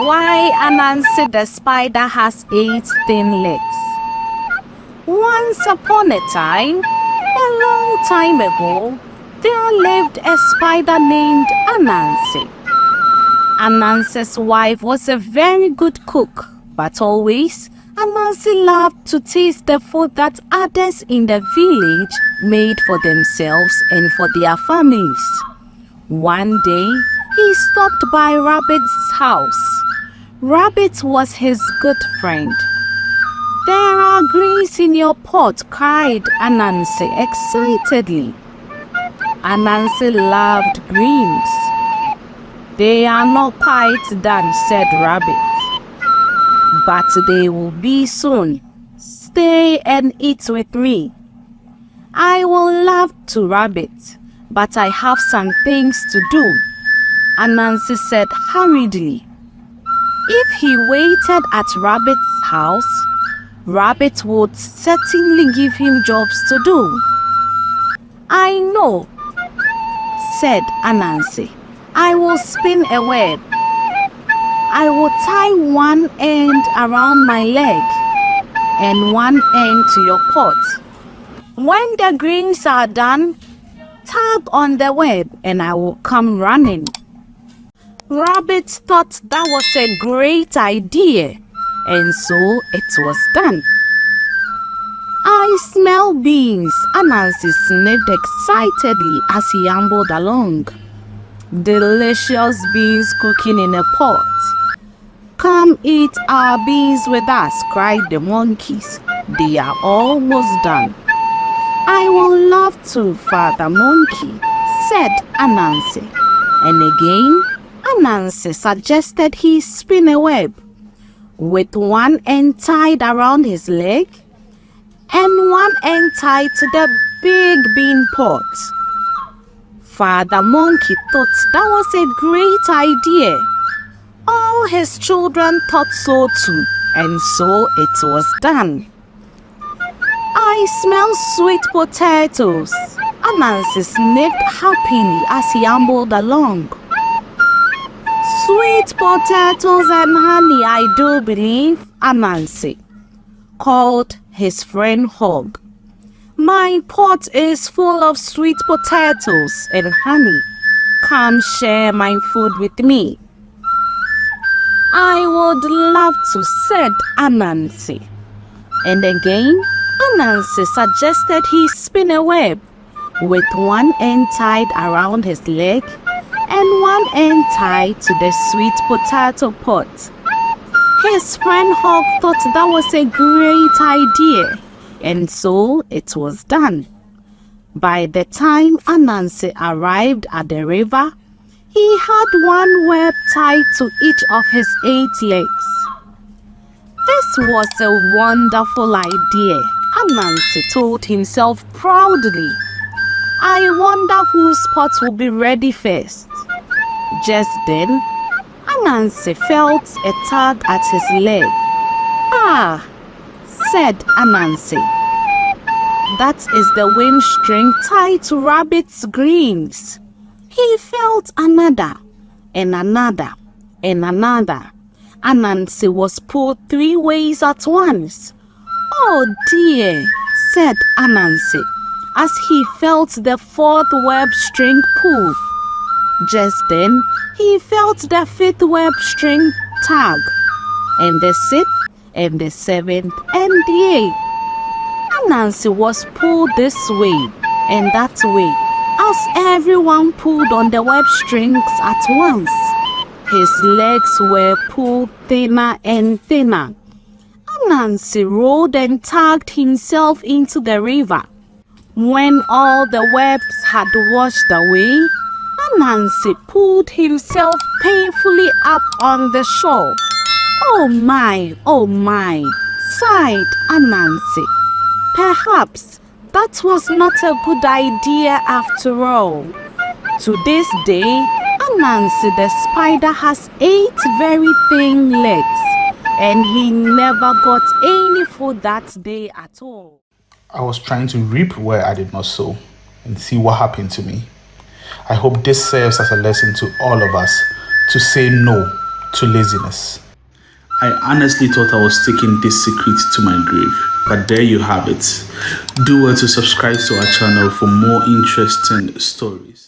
why Anansi the spider has 8 thin legs. Once upon a time, a long time ago, there lived a spider named Anansi. Anansi's wife was a very good cook, but always Anansi loved to taste the food that others in the village made for themselves and for their families. One day, he stopped by Rabbit's house. Rabbit was his good friend. "There are greens in your pot," cried Anansi excitedly. Anansi loved greens. "They are not quite done," said Rabbit. "But they will be soon. Stay and eat with me." "I will love to, Rabbit, but I have some things to do," Anansi said hurriedly. If he waited at Rabbit's house, Rabbit would certainly give him jobs to do. "I know," said Anansi. "I will spin a web. I will tie one end around my leg and one end to your pot. When the greens are done, tug on the web and I will come running." Rabbit thought that was a great idea, and so it was done. "I smell beans," Anansi sniffed excitedly as he ambled along. "Delicious beans cooking in a pot. Come eat our beans with us," cried the monkeys. "They are almost done." "I will love to, Father Monkey," said Anansi. And again, Anansi suggested he spin a web, with one end tied around his leg and one end tied to the big bean pot. Father Monkey thought that was a great idea. All his children thought so too, and so it was done. "I smell sweet potatoes," Anansi sniffed happily as he ambled along. "Sweet potatoes and honey, I do believe," Anansi called his friend Hog. "My pot is full of sweet potatoes and honey. Come share my food with me." "I would love to," said Anansi. And again, Anansi suggested he spin a web, with one end tied around his leg and one end tied to the sweet potato pot. His friend Hawk thought that was a great idea, and so it was done. By the time Anansi arrived at the river, he had one web tied to each of his 8 legs. This was a wonderful idea, Anansi told himself proudly. "I wonder whose pot will be ready first." Just then, Anansi felt a tug at his leg. "Ah," said Anansi. "That is the wind string tied to Rabbit's greens." He felt another, and another, and another. Anansi was pulled 3 ways at once. "Oh dear," said Anansi, as he felt the 4th web string pull. Just then, he felt the 5th web string tug, and the 6th, and the 7th, and the 8th. Anansi was pulled this way and that way, as everyone pulled on the web strings at once. His legs were pulled thinner and thinner. Anansi rolled and tugged himself into the river. When all the webs had washed away, Anansi pulled himself painfully up on the shore. Oh my," sighed Anansi. Perhaps that was not a good idea after all. To this day, Anansi the spider has 8 very thin legs, and he never got any food that day at all. I was trying to reap where I did not sow and see what happened to me. I hope this serves as a lesson to all of us to say no to laziness. I honestly thought I was taking this secret to my grave, but there you have it. Do well to subscribe to our channel for more interesting stories.